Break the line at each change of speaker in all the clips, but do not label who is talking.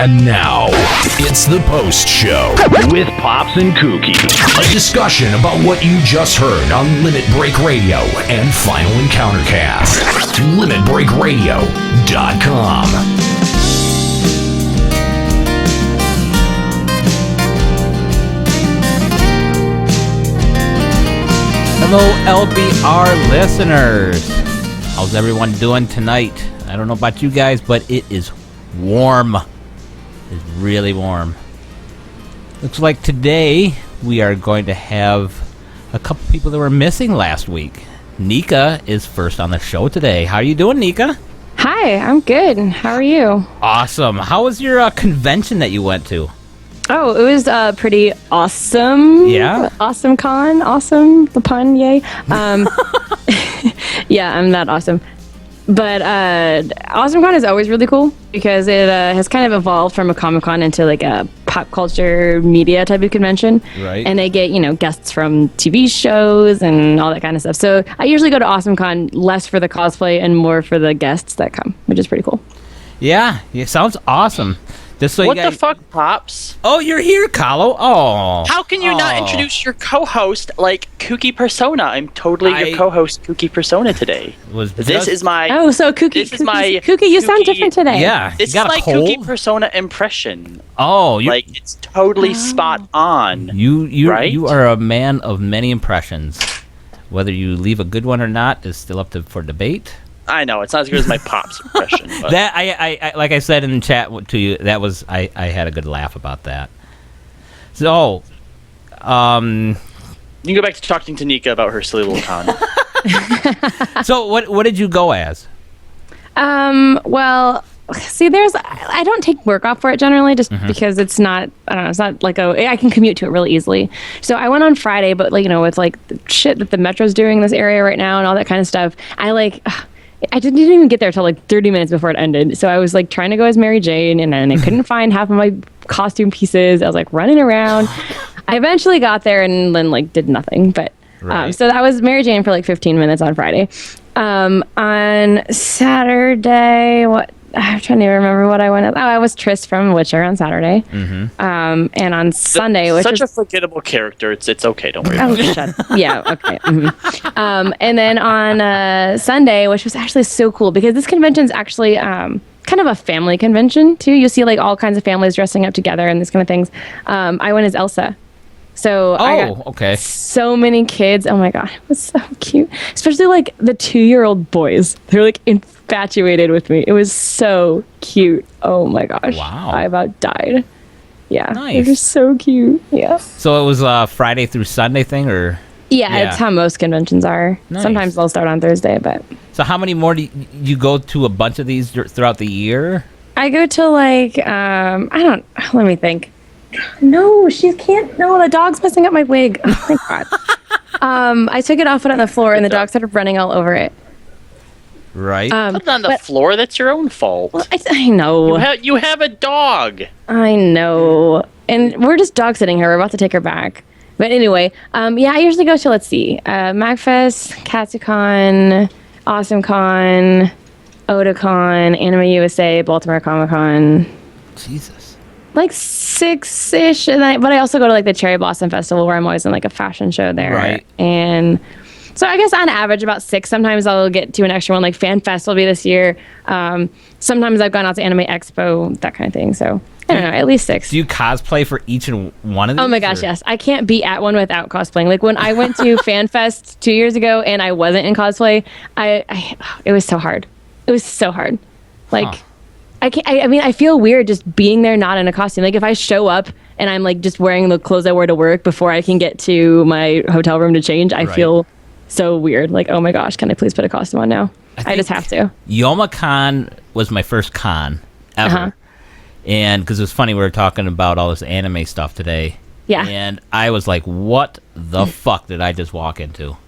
And now, it's the Post Show with Pops and Kooky. A discussion about what you just heard on Limit Break Radio and Final Encounter Cast. LimitBreakRadio.com.
Hello, LBR listeners. How's everyone doing tonight? I don't know about you guys, but it is warm. It's really warm. Looks like today we are going to have a couple people that were missing last week. Nika is first on the show today. How are you doing, Nika?
Hi, I'm good. How are you?
Awesome. How was your convention that you went to?
Oh, it was pretty awesome.
Yeah?
Awesomecon. Awesome. The pun, yay. Yeah, I'm that awesome. But Awesomecon is always really cool because it has kind of evolved from a Comic-Con into like a pop culture media type of convention.
Right.
And they get, guests from TV shows and all that kind of stuff. So I usually go to Awesomecon less for the cosplay and more for the guests that come, which is pretty cool.
Yeah, it sounds awesome. Just so
What
you guys...
the fuck, Pops?
Oh, you're here, Kallo. Oh.
How can you not introduce your co-host like Kooky Persona? I'm totally your co-host Kooky Persona today. This is my...
Oh, so Kooky, Kooky, you sound different today.
Yeah.
It's like Kooky Persona impression.
Oh.
Like, it's totally spot on.
Right? You are a man of many impressions. Whether you leave a good one or not is still up for debate.
I know, it's not as good as my Pops impression. But.
That I like I said in the chat to you, that was I had a good laugh about that. So,
you can go back to talking to Nika about her silly little con.
So what did you go as?
Well, see, I don't take work off for it generally just because it's not, I don't know, it's not like I can commute to it really easily. So I went on Friday, but with like the shit that the Metro's doing in this area right now and all that kind of stuff, I didn't even get there till like 30 minutes before it ended. So I was like trying to go as Mary Jane and then I couldn't find half of my costume pieces. I was like running around. I eventually got there and then like did nothing. But
right.
So that was Mary Jane for like 15 minutes on Friday. On Saturday, I'm trying to remember what I went at. Oh, I was Triss from Witcher on Saturday. And on Sunday, which
such a forgettable character. It's okay. Don't worry.
Oh, shut up. Yeah. Okay. And then on Sunday, which was actually so cool because this convention's actually kind of a family convention too. You see like all kinds of families dressing up together and these kind of things. I went as Elsa. So I got so many kids. Oh my God, it was so cute. Especially like the 2-year-old boys. They're like infatuated with me. It was so cute. Oh my gosh.
Wow.
I about died. Yeah.
Nice.
They're so cute. Yeah.
So it was a Friday through Sunday thing, or?
Yeah, it's how most conventions are.
Nice.
Sometimes they'll start on Thursday, but.
So how many more do you go to a bunch of these throughout the year?
I go to like, let me think. No, she can't. No, the dog's messing up my wig. Oh my God. I took it off it on the floor and the dog started running all over it.
Right.
Put it on the floor. That's your own fault.
Well, I know.
You have a dog.
I know. And we're just dog sitting her. We're about to take her back. But anyway, I usually go to, let's see, MagFest, Katsucon, Awesomecon, Otakon, Anime USA, Baltimore Comic-Con.
Jesus.
Like 6-ish, but I also go to like the Cherry Blossom Festival where I'm always in like a fashion show there.
Right.
And so I guess on average about 6. Sometimes I'll get to an extra one, like Fan Fest will be this year. Sometimes I've gone out to Anime Expo, that kind of thing. So I don't know, at least 6.
Do you cosplay for each and one of these?
Oh my gosh, yes. I can't be at one without cosplaying. Like when I went to Fan Fest 2 years ago and I wasn't in cosplay, it was so hard. It was so hard. Like. Huh. I feel weird just being there not in a costume. Like if I show up and I'm like just wearing the clothes I wore to work before I can get to my hotel room to change, I feel so weird. Like, oh my gosh, can I please put a costume on now? I just have to.
Yomacon was my first con ever. And because it was funny, we were talking about all this anime stuff today.
Yeah.
And I was like, what the fuck did I just walk into?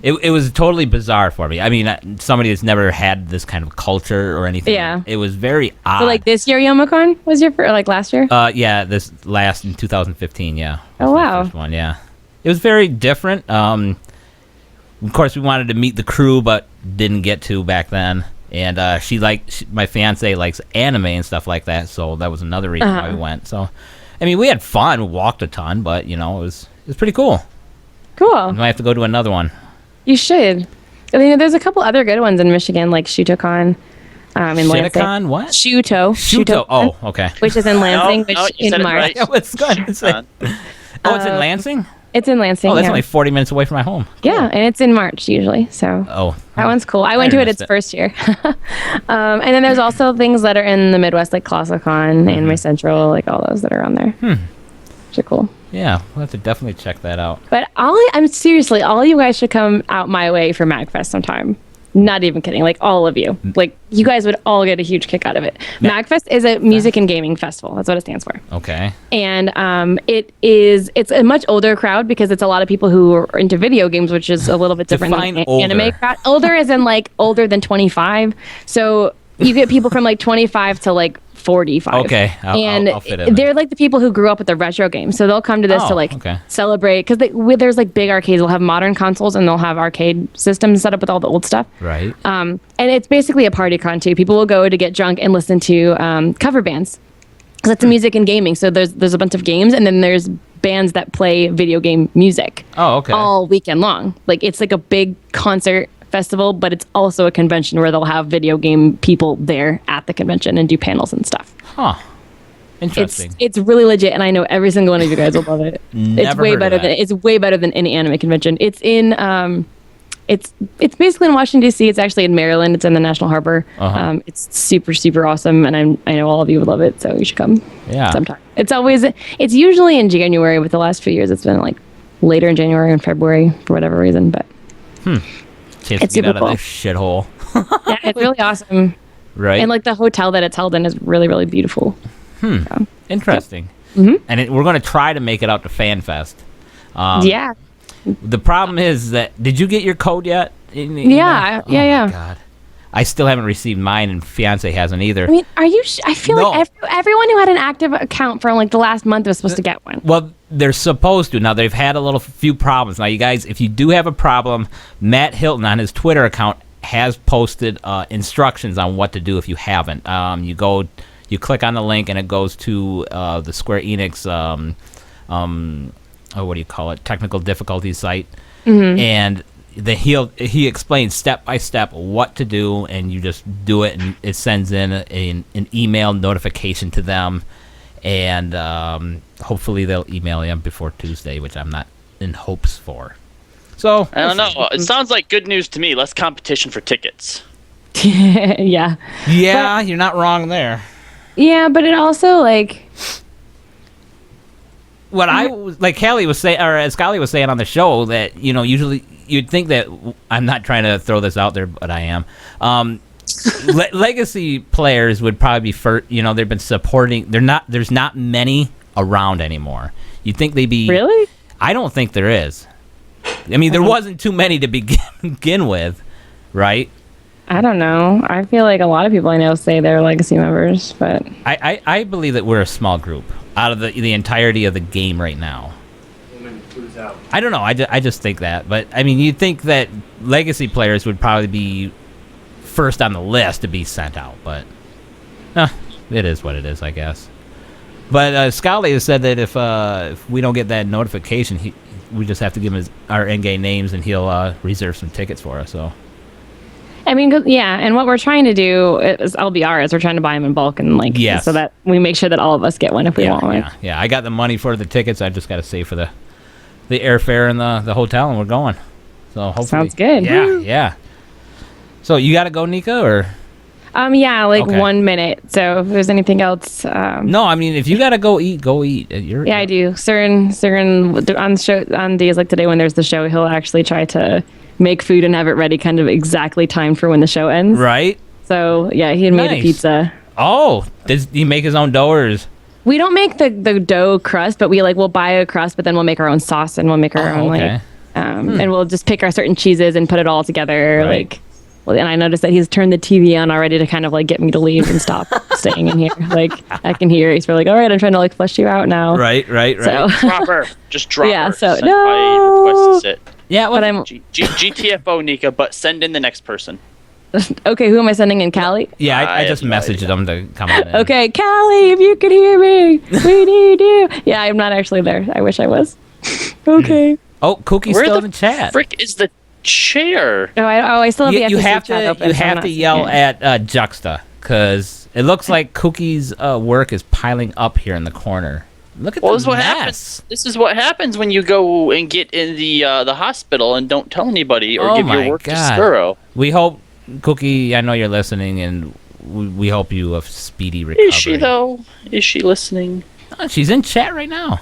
It was totally bizarre for me. I mean, somebody that's never had this kind of culture or anything. Yeah. It was very odd.
So, like, this year Yomacon was your first, like, last year?
Yeah, this last in 2015, yeah.
Oh, wow.
First one, yeah. It was very different. Of course, we wanted to meet the crew, but didn't get to back then. And my fiance likes anime and stuff like that, so that was another reason why we went. So, I mean, we had fun. We walked a ton, but it was pretty cool.
Cool.
We might have to go to another one.
You should. I mean, there's a couple other good ones in Michigan, like ShutoCon. In
Lansing. What?
Shuto.
Oh, okay.
Which is in Lansing, in March.
Right. It's good. It's in Lansing?
It's in Lansing.
Oh, that's only 40 minutes away from my home.
Cool. Yeah, and it's in March usually. So that one's cool. I went to it its first year. And then there's also things that are in the Midwest, like ClassiCon, Anime Central, like all those that are on there. Which are cool.
Yeah, we'll have to definitely check that out.
But I'm seriously, all you guys should come out my way for MagFest sometime. Not even kidding. Like all of you. Like you guys would all get a huge kick out of it. MagFest is a music and gaming festival. That's what it stands for.
Okay.
And it's a much older crowd because it's a lot of people who are into video games, which is a little bit different than anime crowd. Older as in like older than 25. So you get people from like 25 to like 45.
Okay, I'll fit in.
They're like the people who grew up with the retro games, so they'll come to this to celebrate because there's like big arcades. They'll have modern consoles and they'll have arcade systems set up with all the old stuff.
Right.
And it's basically a party con too. People will go to get drunk and listen to cover bands because that's music and gaming. So there's a bunch of games and then there's bands that play video game music.
Oh, okay.
All weekend long. Like it's like a big concert festival, but it's also a convention where they'll have video game people there at the convention and do panels and stuff.
Huh. Interesting.
It's really legit, and I know every single one of you guys will love it. It's way better than any anime convention. It's in it's basically in Washington D.C. It's actually in Maryland. It's in the National Harbor. It's super super awesome, and I know all of you would love it, so you should come.
Yeah.
Sometime. It's usually in January, but the last few years it's been like later in January and February for whatever reason, but.
It's super cool. Out of this shithole.
Yeah, it's really awesome.
Right.
And like the hotel that it's held in is really, really beautiful.
So, interesting.
Yep.
And we're going to try to make it out to FanFest.
Yeah.
The problem is that, did you get your code yet?
Yeah.
My God. I still haven't received mine, and fiance hasn't either.
I mean, I feel like everyone who had an active account for like the last month was supposed to get one.
Well, they're supposed to. Now, they've had a few problems. Now, you guys, if you do have a problem, Matt Hilton on his Twitter account has posted instructions on what to do if you haven't. You click on the link, and it goes to the Square Enix, what do you call it, technical difficulty site, and he explains step by step what to do, and you just do it, and it sends in an email notification to them, and hopefully they'll email you before Tuesday, which I'm not in hopes for. So
I don't know. It sounds like good news to me. Less competition for tickets.
Yeah.
Yeah, you're not wrong there.
Yeah, but it also like.
What I was like, Callie was saying, or Eskalia was saying on the show that usually you'd think that I'm not trying to throw this out there, but I am. Legacy players would probably be first. They've been supporting. There's not many around anymore. You'd think they'd be.
Really?
I don't think there is. I mean, there wasn't too many to begin with, right?
I don't know. I feel like a lot of people I know say they're Legacy members, but
I believe that we're a small group out of the entirety of the game right now. I don't know. I just think that. But, I mean, you'd think that Legacy players would probably be first on the list to be sent out. But it is what it is, I guess. But Scully has said that if we don't get that notification, we just have to give him our in-game names, and he'll reserve some tickets for us. So.
I mean, yeah, and what we're trying to do is LBR is we're trying to buy them in bulk and so that we make sure that all of us get one if we want one.
Yeah. I got the money for the tickets. I just got to save for the airfare and the hotel, and we're going. So hopefully.
Sounds good.
Yeah. So you got to go, Nika, or?
Yeah, 1 minute. So if there's anything else.
No, I mean, if you got to go eat, go eat.
I do. Cern on the show on days like today when there's the show, he'll actually try to make food and have it ready kind of exactly timed for when the show ends.
Right.
So, yeah, he had made a pizza.
Oh, does he make his own dough, or is...
We don't make the dough crust, but we'll buy a crust, but then we'll make our own sauce and we'll make our own, and we'll just pick our certain cheeses and put it all together,
right.
And I noticed that he's turned the TV on already to kind of get me to leave and stop staying in here. I can hear he's really all right, I'm trying to flush you out now.
Right.
So.
Drop her. Just drop her.
Yeah, so
no.
Yeah,
but I'm GTFO, Nika, but send in the next person.
Okay, who am I sending in? Callie?
Yeah, I just messaged them to come on in.
Okay, Callie, if you could hear me, we need you. Yeah, I'm not actually there. I wish I was. Okay.
Oh, Kooky's still in the chat.
Frick is the chair?
I still have the
you
FTC
have
chat
to
open.
you have to yell at Juxta, because it looks like Kooky's work is piling up here in the corner. Look at
this
the
what
mess.
Happens. This is what happens when you go and get in the hospital and don't tell anybody or give your work to Skuro.
We hope, Kooky, I know you're listening, and we hope you a speedy recovery.
Is she, though? Is she listening?
Oh, she's in chat right now.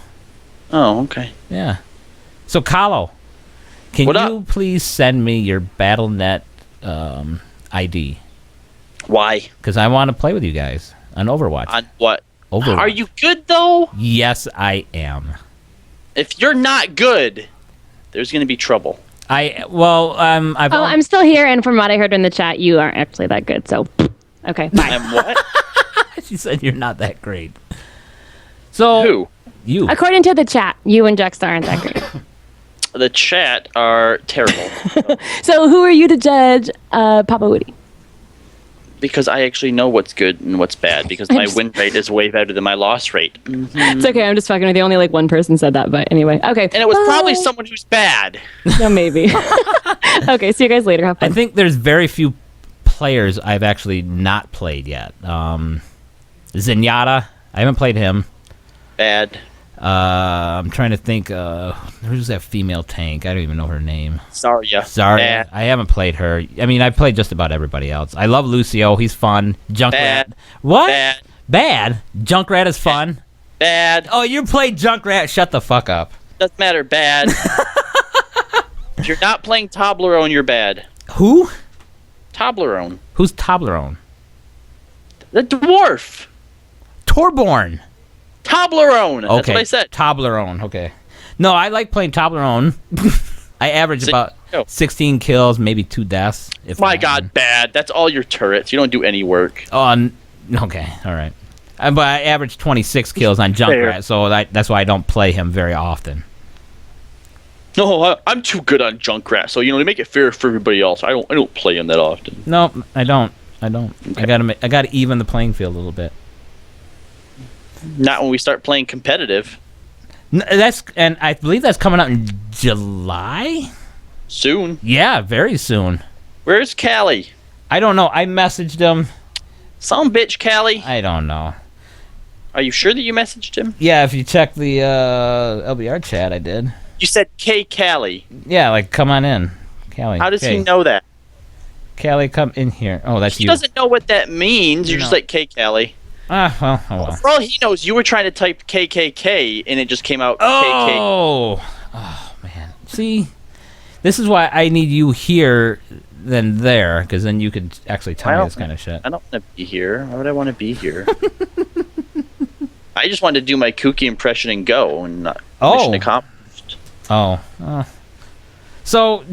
Oh, okay.
Yeah. So, Kallo, can you please send me your BattleNet ID?
Why?
Because I want to play with you guys on Overwatch.
On what?
Overwatch.
Are you good, though?
Yes, I am.
If you're not good, there's going to be trouble.
I'm still here, and from what I heard in the chat, you aren't actually that good. So, okay, bye.
And what?
She said you're not that great. So
who?
You.
According to the chat, you and Juxta aren't that great.
The chat are terrible.
So who are you to judge, Papa Woody?
Because I actually know what's good and what's bad. Because my win rate is way better than my loss rate. Mm-hmm.
It's okay. I'm just fucking with you. Only like one person said that, but anyway. Okay.
And it was probably someone who's bad.
No, maybe. Okay. See you guys later. Have fun.
I think there's very few players I've actually not played yet. Zenyatta, I haven't played him.
Bad.
I'm trying to think. Who's that female tank? I don't even know her name.
Zarya.
Bad. I haven't played her. I mean, I've played just about everybody else. I love Lucio. He's fun. Junkrat.
Bad.
What?
Bad.
Bad? Junkrat is fun?
Bad.
Oh, you played Junkrat. Shut the fuck up.
Doesn't matter. Bad. If you're not playing Toblerone, you're bad.
Who?
Toblerone.
Who's Toblerone?
The dwarf.
Torborn.
Toblerone.
Okay.
That's what I said.
Toblerone. Okay. No, I like playing Toblerone. I average about 16 kills, maybe 2 deaths.
My God, bad. That's all your turrets. You don't do any work.
Oh, okay. All right. But I average 26 kills on Junkrat, so that's why I don't play him very often.
No, I'm too good on Junkrat, so to make it fair for everybody else, I don't play him that often.
No, I don't.
Okay.
I gotta even the playing field a little bit.
Not when we start playing competitive.
And I believe that's coming out in July.
Soon.
Yeah, very soon.
Where's Callie?
I don't know. I messaged him.
Some bitch, Callie.
I don't know.
Are you sure that you messaged him?
Yeah, if you check the LBR chat, I did.
You said K Callie.
Yeah, like come on in, Callie.
How does he know that?
Callie, come in here. Oh, that's you.
He doesn't know what that means. You're just like K Callie.
Well.
For all he knows, you were trying to type KKK and it just came out KK.
Oh man. See, this is why I need you here than there, because then you could actually tell me this kind of shit.
I don't want to be here. Why would I want to be here? I just wanted to do my Kooky impression and go, and not mission accomplished.
Oh. So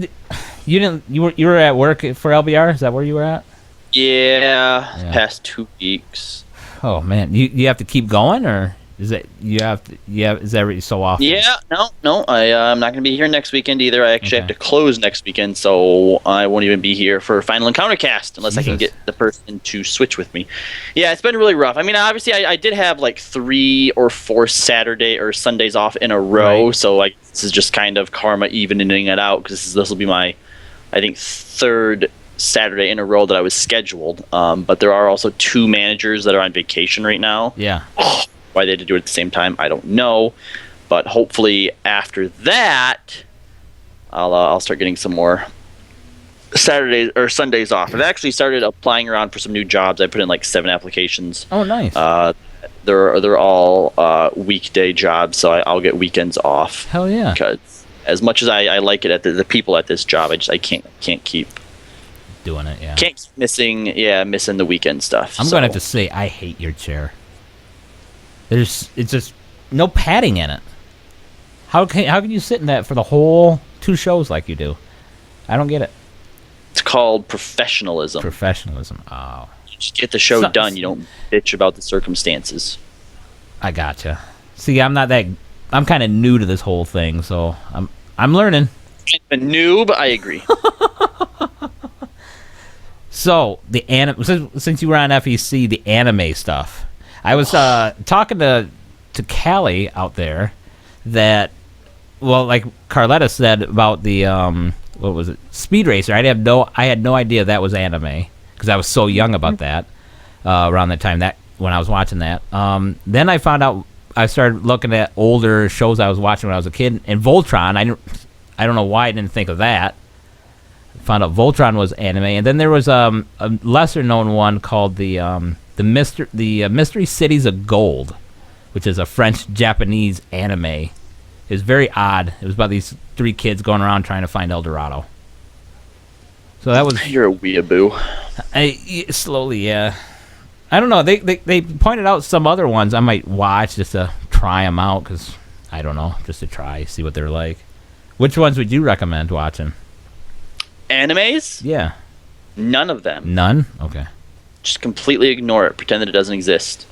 you didn't? You were at work for LBR? Is that where you were at? Yeah.
Past 2 weeks.
Oh man, you have to keep going, or is it is that every so often?
Yeah, no, I'm not gonna be here next weekend either. I actually have to close next weekend, so I won't even be here for Final Encounter Cast unless I can get the person to switch with me. Yeah, it's been really rough. I mean, obviously, I did have like 3 or 4 Saturday or Sundays off in a row, so like this is just kind of karma evening it out, because this will be my, I think, 3rd Saturday in a row that I was scheduled. But there are also 2 managers that are on vacation right now.
Yeah.
Why they had to do it at the same time, I don't know. But hopefully after that, I'll start getting some more Saturdays or Sundays off. I've actually started applying around for some new jobs. I put in like 7 applications.
Oh, nice.
They're all weekday jobs, so I'll get weekends off.
Hell yeah!
Because as much as I like it at the people at this job, I can't keep
doing it. Yeah.
Can't keep missing the weekend stuff.
I'm gonna have to say I hate your chair. It's just no padding in it. How can you sit in that for the whole 2 shows like you do? I don't get it.
It's called professionalism.
Professionalism. Oh.
You just get the show done. You don't bitch about the circumstances.
I gotcha. See, I'm kind of new to this whole thing, so I'm learning.
A noob, I agree.
So the since you were on FEC, the anime stuff. I was talking to Callie out there that, well, like Carletta said about the what was it, Speed Racer. I had no idea that was anime because I was so young about that around the time that when I was watching that. Then I found out, I started looking at older shows I was watching when I was a kid, and Voltron. I don't know why I didn't think of that. Found out Voltron was anime, and then there was a lesser known one called the Mystery Cities of Gold, which is a French-Japanese anime. It was very odd. It was about these 3 kids going around trying to find El Dorado. So that was...
You're a weeaboo.
Slowly, yeah. I don't know. They pointed out some other ones I might watch just to try them out, because, I don't know, just to try, see what they're like. Which ones would you recommend watching?
Animes?
Yeah.
None of them.
None? Okay.
Just completely ignore it. Pretend that it doesn't exist.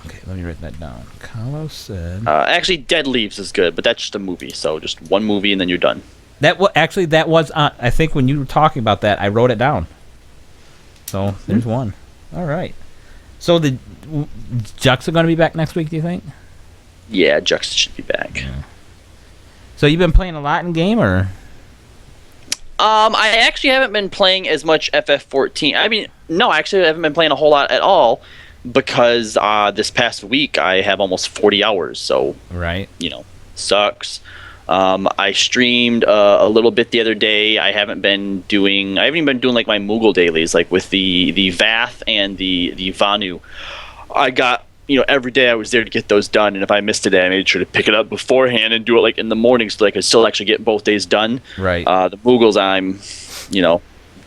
Okay, let me write that down. Kallo said...
actually, Dead Leaves is good, but that's just a movie. So just one movie and then you're done.
That was I think when you were talking about that, I wrote it down. So there's one. All right. So the Jux are going to be back next week, do you think?
Yeah, Jux should be back.
Yeah. So you've been playing a lot in game, or?
I actually haven't been playing as much FF14. I mean, no, actually I haven't been playing a whole lot at all, because this past week I have almost 40 hours. So
right,
sucks. I streamed a little bit the other day. I haven't even been doing like my Moogle dailies, like with the Vath and the Vanu. I got, every day I was there to get those done, and if I missed a day, I made sure to pick it up beforehand and do it like in the morning so that I could still actually get both days done.
Right.
The Moogles, I'm,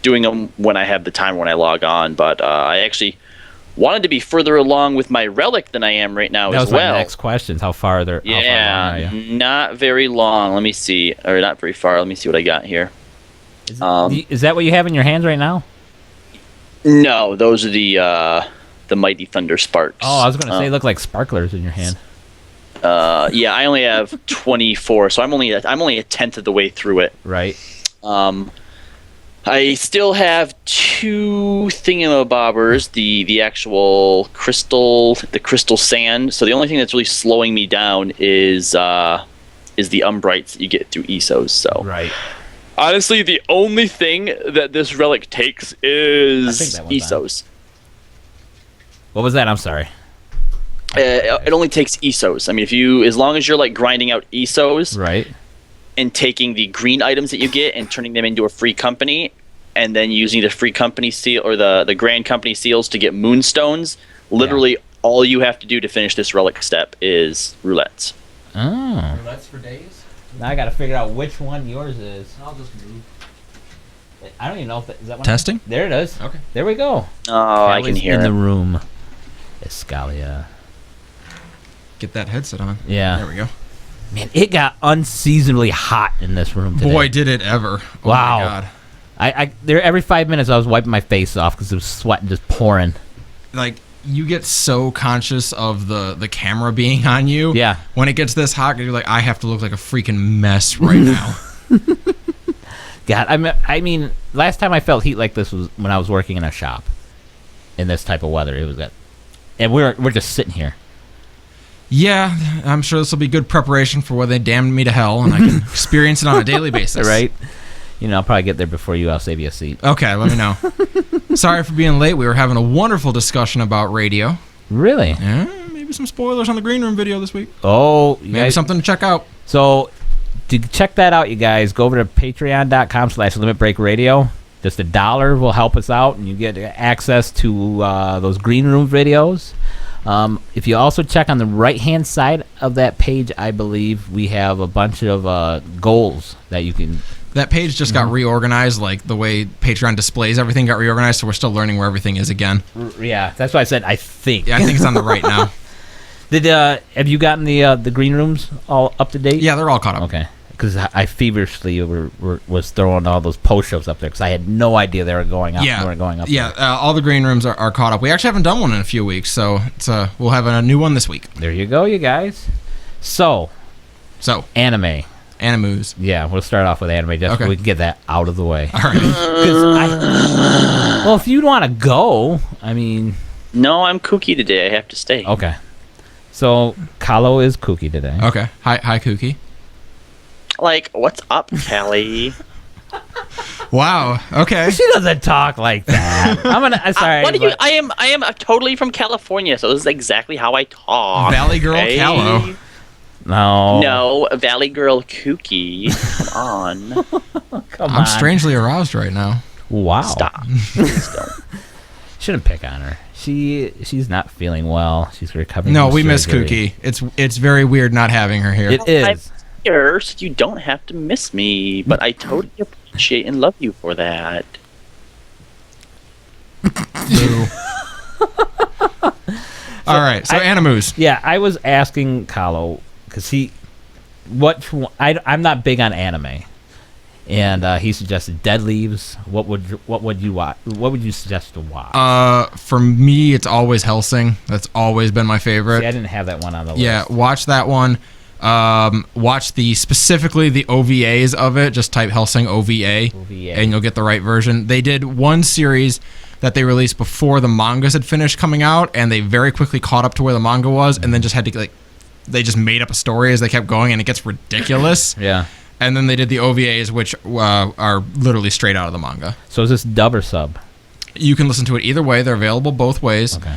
doing them when I have the time when I log on, but I actually wanted to be further along with my Relic than I am right now as well.
That was my next question. How far are you?
Not very long. Let me see. Or not very far. Let me see what I got here.
Is that what you have in your hands right now?
No, those are the Mighty Thunder Sparks.
Oh, I was going to say, look like sparklers in your hand.
Yeah, I only have 24, so I'm only a tenth of the way through it.
Right.
I still have 2 thingamabobbers, the actual crystal sand. So the only thing that's really slowing me down is the Umbrights that you get through ESOs. So
right.
Honestly, the only thing that this relic takes is ESOs.
What was that? I'm sorry.
It only takes ESOs. I mean, as long as you're like grinding out ESOs,
right,
and taking the green items that you get and turning them into a free company, and then using the free company seal or the grand company seals to get moonstones, literally all you have to do to finish this relic step is roulettes.
Oh.
Roulettes for days?
Now I got to figure out which one yours is.
I'll just move.
I don't even know if is that one.
Testing?
There it is.
Okay.
There we go.
Oh, I can hear
in
it.
the room. Eskalia.
Get that headset on.
Yeah.
There we go.
Man, it got unseasonably hot in this room today.
Boy, did it ever. Oh
wow.
My God.
There every 5 minutes I was wiping my face off because it was sweating just pouring.
Like, you get so conscious of the camera being on you.
Yeah.
When it gets this hot, you're like, I have to look like a freaking mess right now.
God, I mean, last time I felt heat like this was when I was working in a shop. In this type of weather, it was good. And we're just sitting here.
Yeah, I'm sure this will be good preparation for when they damn me to hell, and I can experience it on a daily basis.
Right? I'll probably get there before you. I'll save you a seat.
Okay, let me know. Sorry for being late. We were having a wonderful discussion about radio.
Really?
Yeah, maybe some spoilers on the Green Room video this week.
Oh,
maybe something to check out.
So, to check that out, you guys, go over to patreon.com/limitbreakradio. Just $1 will help us out, and you get access to those Green Room videos. If you also check on the right-hand side of that page, I believe we have a bunch of goals that you can...
That page just got reorganized, like the way Patreon displays everything got reorganized, so we're still learning where everything is again.
Yeah, that's why I said I think.
Yeah, I think it's on the right now.
Have you gotten the Green Rooms all up to date?
Yeah, they're all caught up.
Okay. Because I feverishly was throwing all those post shows up there because I had no idea they were going up.
Yeah,
there.
All the Green Rooms are caught up. We actually haven't done one in a few weeks, so we'll have a new one this week.
There you go, you guys. So, anime.
Animus.
Yeah, we'll start off with anime just so we can get that out of the way.
All right.
Well, if you'd want to go, I mean...
No, I'm Kooky today. I have to stay.
Okay. So, Kallo is Kooky today.
Okay. Hi, Kooky.
Like, what's up, Callie?
Wow. Okay.
She doesn't talk like that. Sorry.
What do you? I am totally from California, so this is exactly how I talk.
Valley Girl Kallo.
No,
Valley Girl Kooky. Come on.
I'm strangely aroused right now.
Wow.
Stop. Please don't.
Shouldn't pick on her. She's not feeling well. She's recovering.
No,
from
we miss
surgery.
Kooky. It's very weird not having her here.
It is.
I'm here, so you don't have to miss me, but I totally appreciate and love you for that.
Boo. All right, so Animus.
Yeah, I was asking Kallo because I'm not big on anime, and he suggested Dead Leaves. What would you watch? What would you suggest to watch?
For me, it's always Hellsing. That's always been my favorite.
See, I didn't have that one on the list.
Yeah, watch that one. Watch specifically the OVAs of it. Just type Hellsing OVA, and you'll get the right version. They did one series that they released before the mangas had finished coming out, and they very quickly caught up to where the manga was, and then just had to they just made up a story as they kept going, and it gets ridiculous.
Yeah.
And then they did the OVAs, which are literally straight out of the manga.
So is this dub or sub?
You can listen to it either way. They're available both ways.
Okay.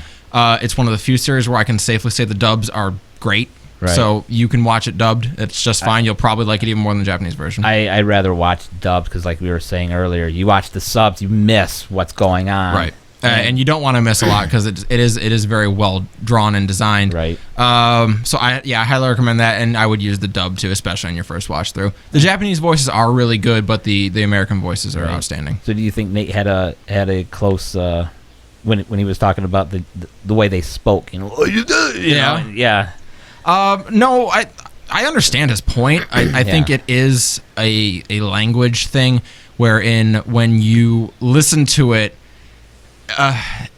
It's one of the few series where I can safely say the dubs are great.
Right.
So you can watch it dubbed. It's just fine. You'll probably like it even more than the Japanese version.
I'd rather watch dubbed because, like we were saying earlier, you watch the subs, you miss what's going on.
Right. And you don't want to miss a lot because it is very well drawn and designed.
Right.
So I highly recommend that, and I would use the dub too, especially on your first watch through. The Japanese voices are really good, but the American voices are outstanding.
So do you think Nate had a close when he was talking about the way they spoke? You know, yeah.
No, I understand his point. I think it is a language thing wherein when you listen to it,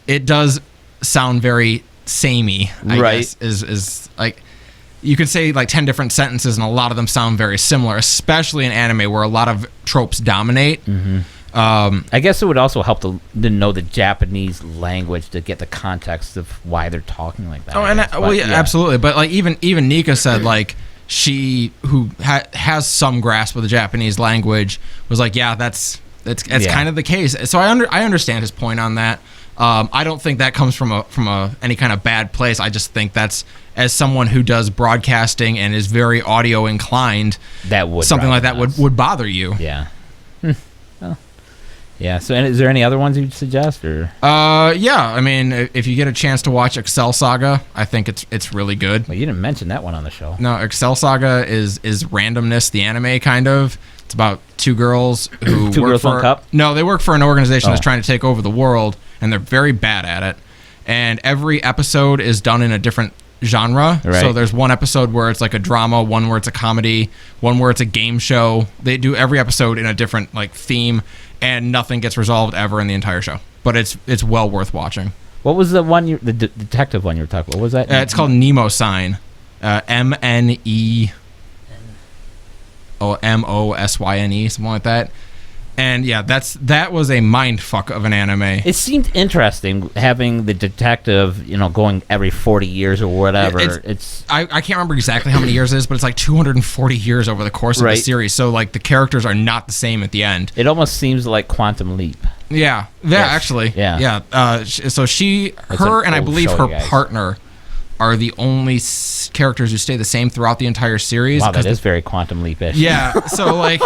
it does sound very samey. I guess is like you could say like 10 different sentences and a lot of them sound very similar, especially in anime where a lot of tropes dominate.
Mm-hmm. I guess it would also help to know the Japanese language to get the context of why they're talking like that.
Oh, and absolutely. But like even Nika said, like she who has some grasp of the Japanese language was like, yeah, that's kind of the case. So I understand his point on that. I don't think that comes from any kind of bad place. I just think that's, as someone who does broadcasting and is very audio inclined,
that would
something like that would bother you.
Yeah. Yeah. So, is there any other ones you'd suggest, or?
Yeah. I mean, if you get a chance to watch Excel Saga, I think it's really good.
Well, you didn't mention that one on the show.
No, Excel Saga is randomness, the anime kind of. It's about two girls who
Two Girls, One Cup?
No, they work for an organization that's trying to take over the world, and they're very bad at it. And every episode is done in a different genre.
Right.
So there's one episode where it's like a drama, one where it's a comedy, one where it's a game show. They do every episode in a different like theme, and nothing gets resolved ever in the entire show. But it's well worth watching.
What was the one the detective one you were talking about? What was that?
It's called Nemo Sign. MNE. MOSYNE, something like that. And yeah, that was a mind fuck of an anime.
It seemed interesting having the detective, going every 40 years or whatever.
I can't remember exactly how many years it is, but it's like 240 years over the course of the series. So like the characters are not the same at the end.
It almost seems like Quantum Leap.
Yeah, actually.
Yeah.
So her and I believe her partner are the only characters who stay the same throughout the entire series.
Wow, that is very Quantum Leap-ish.
Yeah, so like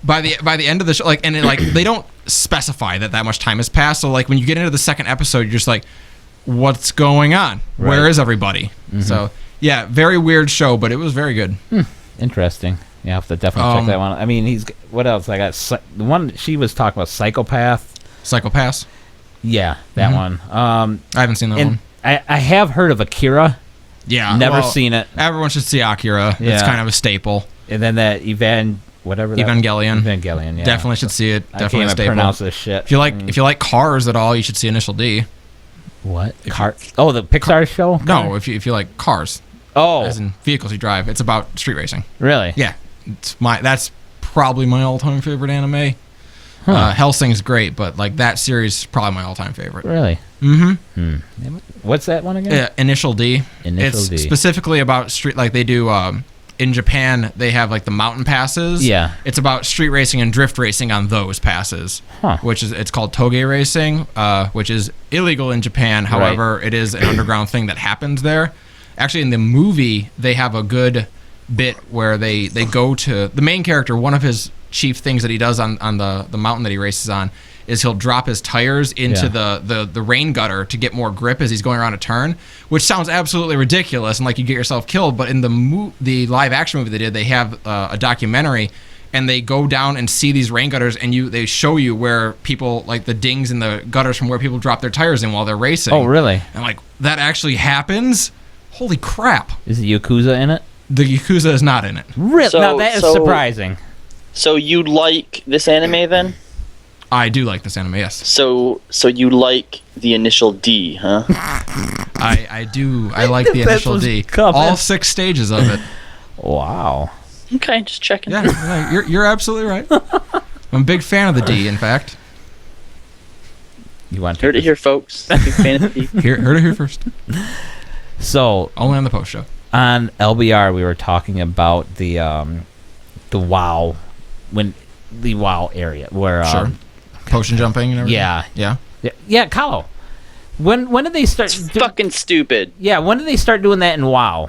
by the end of the show, like, and it, like they don't specify that much time has passed. So like when you get into the second episode, you're just like, what's going on? Right. Where is everybody? Mm-hmm. So yeah, very weird show, but it was very good.
Interesting. Yeah, I have to definitely check that one. I mean, what else? I got the one she was talking about, Psychopaths. Yeah, that one. I
haven't seen that one.
I have heard of Akira.
Yeah.
Never seen it.
Everyone should see Akira.
Yeah.
It's kind of a staple.
And then that
Evangelion.
Yeah.
Definitely should see it. Definitely a staple.
Pronounce this shit.
If you like Cars at all, you should see Initial D.
What? The Pixar show?
No, if you like Cars.
Oh.
As in vehicles you drive. It's about street racing.
Really?
Yeah. that's probably my all-time favorite anime. Hellsing's great, but like that series is probably my all-time favorite.
Really?
Mm-hmm.
What's that one again?
Initial D.
Initial D.
It's specifically about street, like they do in Japan. They have like the mountain passes.
Yeah.
It's about street racing and drift racing on those passes. It's called toge racing, which is illegal in Japan. However, it is an underground thing that happens there. Actually, in the movie, they have a good bit where they go to the main character. One of his chief things that he does on the mountain that he races on is he'll drop his tires into the rain gutter to get more grip as he's going around a turn, which sounds absolutely ridiculous and like you get yourself killed. But in the live action movie they have a documentary, and they go down and see these rain gutters, and they show you where people, like the dings in the gutters from where people drop their tires in while they're racing.
Oh, really?
And like that actually happens. Holy crap!
Is the Yakuza in it?
The Yakuza is not in it.
Really? Now that is surprising.
So you like this anime then?
I do like this anime, yes.
So you like the initial D, huh?
I do. I like the initial D. All 6 stages of it.
Wow.
Okay, just checking.
Yeah, you're absolutely right. I'm a big fan of the D, in fact.
You want
heard it here, folks. Big fan of the D.
Heard it here first.
So
only on the post show.
On LBR, we were talking about the WoW area where
potion jumping and everything.
Yeah. Kallo, when did they start?
Fucking stupid.
Yeah, when did they start doing that in WoW?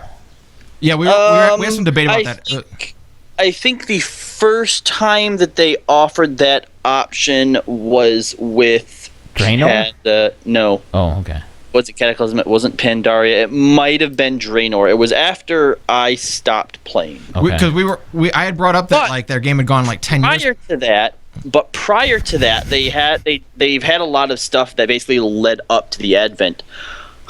Yeah, we had some debate about that.
I think the first time that they offered that option was with
Draenor.
No.
Oh, okay.
Was it Cataclysm? It wasn't Pandaria. It might have been Draenor. It was after I stopped playing.
Because I had brought up that like their game had gone like 10 years.
Prior to that, they've had a lot of stuff that basically led up to the advent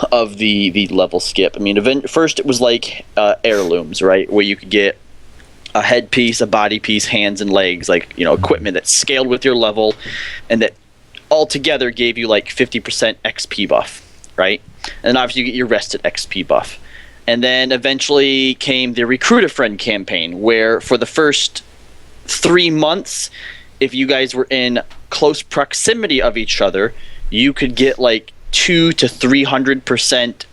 of the level skip. I mean, first it was like heirlooms, right, where you could get a headpiece, a body piece, hands and legs, like equipment that scaled with your level, and that altogether gave you like 50% XP buff. Right? And obviously you get your rested XP buff. And then eventually came the Recruit a Friend campaign, where for the first 3 months, if you guys were in close proximity of each other, you could get like 200 to 300%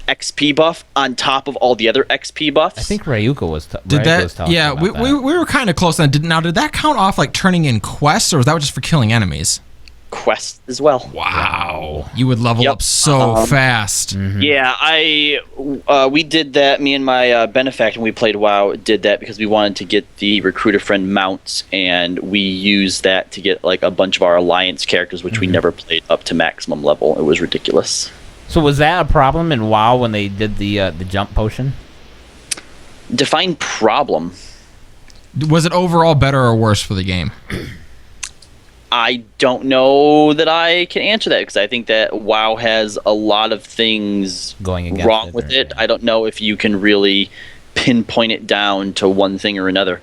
XP buff on top of all the other XP buffs.
I think Ryuko was
talking about that. We were kind of close then. Did that count off like turning in quests, or was that just for killing enemies?
Quests as well.
Wow. You would level up so fast.
Mm-hmm.
Yeah, we did that. Me and my benefactor, when we played WoW, did that because we wanted to get the Recruit a Friend mounts, and we used that to get like a bunch of our alliance characters, which we never played up to maximum level. It was ridiculous.
So was that a problem in WoW when they did the jump potion?
Define problem.
Was it overall better or worse for the game?
I don't know that I can answer that, because I think that WoW has a lot of things wrong with it. I don't know if you can really pinpoint it down to one thing or another.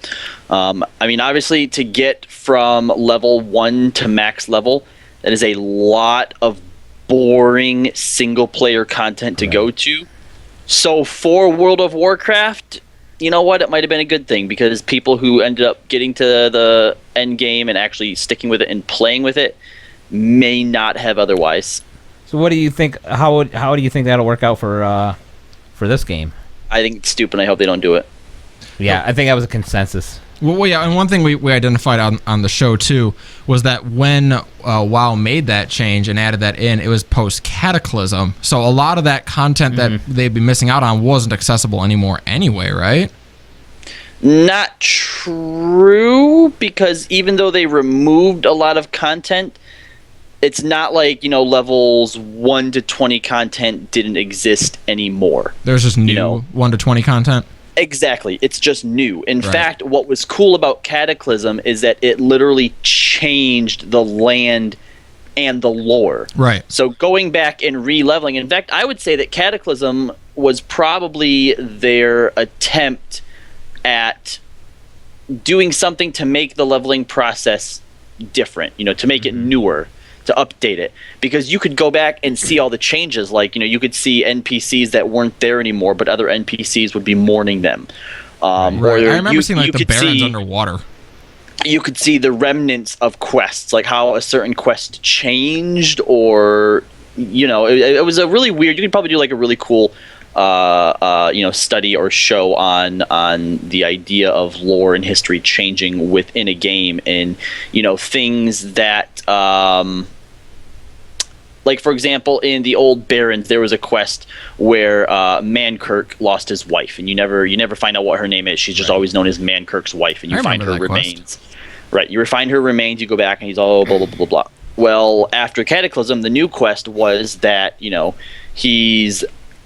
I mean, obviously, to get from level 1 to max level, that is a lot of boring single-player content to go to. So for World of Warcraft, you know what? It might have been a good thing, because people who ended up getting to the end game and actually sticking with it and playing with it may not have otherwise.
So what do you think? How do you think that'll work out for this game?
I think it's stupid. I hope they don't do it.
Yeah, I think that was a consensus.
Well, yeah, and one thing we identified on the show, too, was that when WoW made that change and added that in, it was post-Cataclysm. So a lot of that content that they'd be missing out on wasn't accessible anymore anyway, right?
Not true, because even though they removed a lot of content, it's not like, levels 1 to 20 content didn't exist anymore.
There's just new 1 to 20 content?
Exactly. It's just new. In fact, what was cool about Cataclysm is that it literally changed the land and the lore.
Right.
So going back and re-leveling, in fact, I would say that Cataclysm was probably their attempt at doing something to make the leveling process different, to make it newer, to update it, because you could go back and see all the changes. Like, you could see NPCs that weren't there anymore, but other NPCs would be mourning them.
Right.
Or
I remember seeing like the
could
barons
see,
underwater.
You could see the remnants of quests, like how a certain quest changed, or it was a really weird. You could probably do like a really cool, study or show on the idea of lore and history changing within a game, and things that. Like, for example, in the old Barrens, there was a quest where Mankirk lost his wife, and you never find out what her name is. She's just always known as Mankirk's wife, and you find her remains. Right, you find her remains, you go back, and he's all blah, blah, blah, blah. Well, after Cataclysm, the new quest was that, he's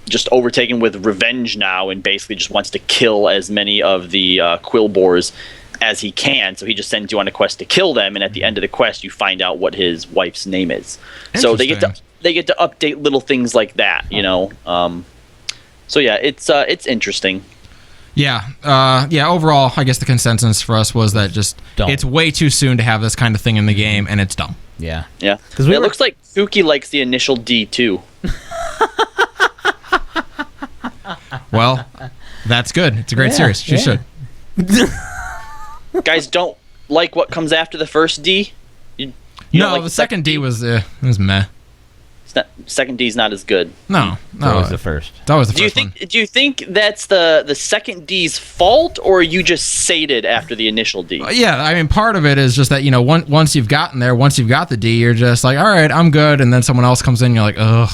just overtaken with revenge now and basically just wants to kill as many of the Quillbores as he can, so he just sends you on a quest to kill them, and at the end of the quest you find out what his wife's name is. So they get to update little things like that, so yeah, it's interesting. Overall I guess the consensus for us was that just it's way too soon to have this kind of thing in the game, and it's dumb. Because it looks like Kooky likes the initial D too.
Well, that's good. It's a great series. She should.
Guys don't like what comes after the first D?
The second D was meh.
Second D's not as good.
No.
It was the first.
That was the first one.
Do you think that's the second D's fault, or you just sated after the initial D?
Yeah, I mean, part of it is just that, once you've gotten there, once you've got the D, you're just like, all right, I'm good, and then someone else comes in, you're like, ugh.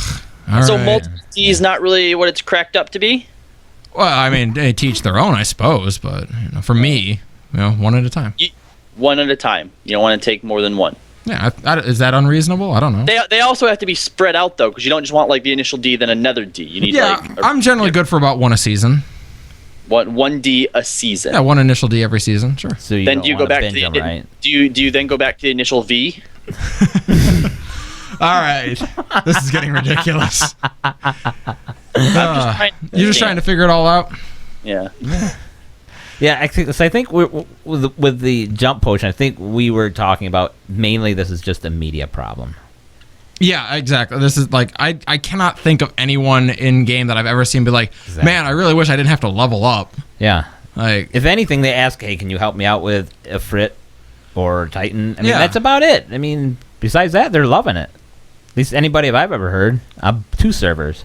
So multiple D is not really what it's cracked up to be?
Well, I mean, they teach their own, I suppose, but for me, one at a time.
One at a time. You don't want to take more than one.
Yeah, is that unreasonable? I don't know.
They also have to be spread out, though, because you don't just want, like, the initial D, then another D. You need,
I'm generally good for about one a season.
One D a season.
Yeah, one initial D every season, sure.
So
then do you go back to the
right?
Do you then go back to the initial V?
All right, this is getting ridiculous. You're just trying to figure it all out.
Yeah.
Yeah, actually, so I think with the jump potion, I think we were talking about mainly this is just a media problem.
Yeah, exactly. This is like I cannot think of anyone in game that I've ever seen be like, man, I really wish I didn't have to level up.
Yeah.
Like,
if anything, they ask, hey, can you help me out with Ifrit or Titan? I mean, that's about it. I mean, besides that, they're loving it. At least anybody I've ever heard. 2 servers.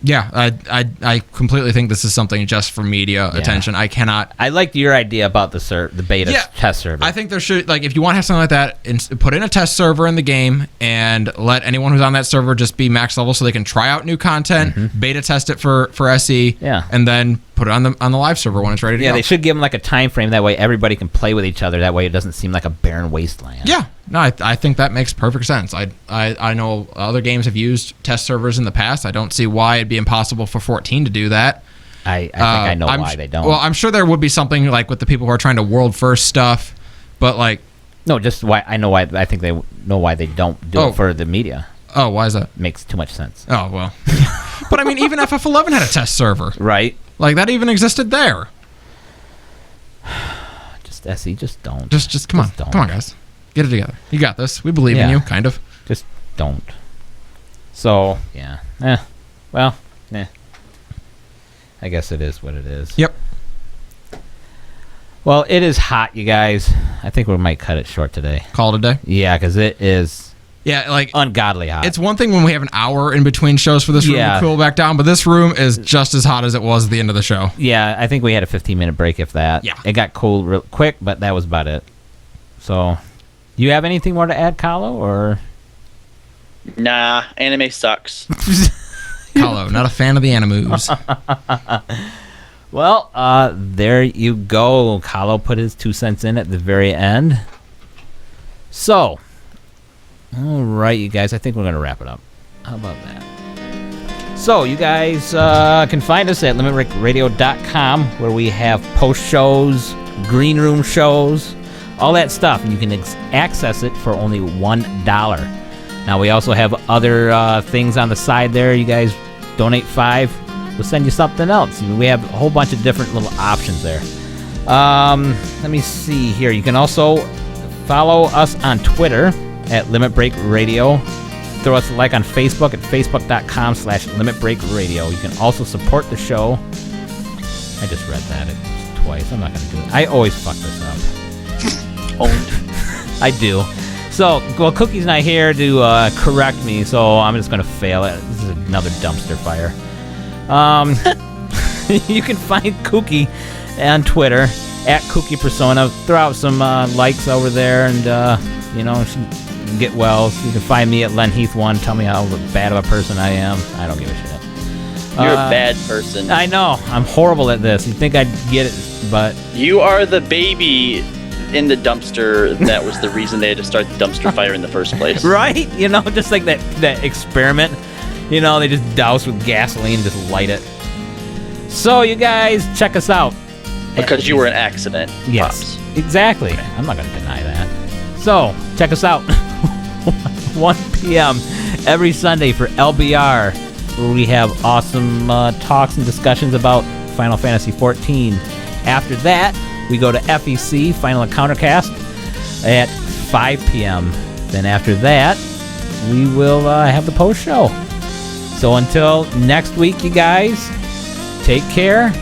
Yeah, I completely think this is something just for media attention. I cannot.
I liked your idea about the beta test server.
I think there should, like, if you want to have something like that, put in a test server in the game and let anyone who's on that server just be max level so they can try out new content, beta test it for SE, and then put it on the live server when it's ready to go.
Yeah, they should give them like a time frame, that way everybody can play with each other. That way it doesn't seem like a barren wasteland.
Yeah, no, I think that makes perfect sense. I know other games have used test servers in the past. I don't see why it'd be impossible for 14 to do that.
I think I know why they don't.
Well, I'm sure there would be something like with the people who are trying to world first stuff, but like,
no, just why I know why. I think they know why they don't do it for the media.
Oh, why is that?
Makes too much sense.
Oh well, but I mean, even FF11 had a test server,
right?
Like that even existed there.
Just SE, just don't.
Just come on, come on, guys, get it together. You got this. We believe in you, kind of.
Just don't. So yeah, well, I guess it is what it is.
Yep.
Well, it is hot, you guys. I think we might cut it short today.
Call it a day.
Yeah, because it is.
Yeah, like
ungodly hot.
It's one thing when we have an hour in between shows for this room to cool back down, but this room is just as hot as it was at the end of the show.
Yeah, I think we had a 15-minute break, if that. Yeah. It got cold real quick, but that was about it. So, you have anything more to add, Kallo, or?
Nah, anime sucks.
Kallo, not a fan of the animus.
Well, there you go. Kallo put his 2 cents in at the very end. So, all right, you guys, I think we're going to wrap it up. How about that? So, you guys can find us at limitbreakradio.com, where we have post shows, green room shows, all that stuff, and you can access it for only $1. Now, we also have other things on the side there. You guys donate $5, we'll send you something else. We have a whole bunch of different little options there. Let me see here. You can also follow us on Twitter at Limit Break Radio. Throw us a like on Facebook at facebook.com/Limit Break Radio. You can also support the show. I just read that. It's twice. I'm not going to do it. I always fuck this up.
Owned.
I do. So, well, Cookie's not here to correct me, so I'm just going to fail it. This is another dumpster fire. You can find Kooky on Twitter at Kooky Persona. Throw out some likes over there, and she get well. So you can find me at Len Heath 1. Tell me how bad of a person I am. I don't give a shit.
You're a bad person.
I know. I'm horrible at this. You think I'd get it, but
you are the baby in the dumpster that was the reason they had to start the dumpster fire in the first place.
Right? Just like that experiment. They just douse with gasoline and just light it. So you guys, check us out.
Because you were an accident.
Yes, exactly. I'm not going to deny that. So, check us out. 1 p.m. every Sunday for LBR, where we have awesome talks and discussions about Final Fantasy XIV. After that, we go to FEC, Final Encountercast, at 5 p.m. Then after that, we will have the post show. So until next week, you guys, take care,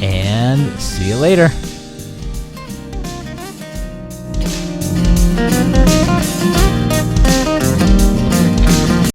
and see you later.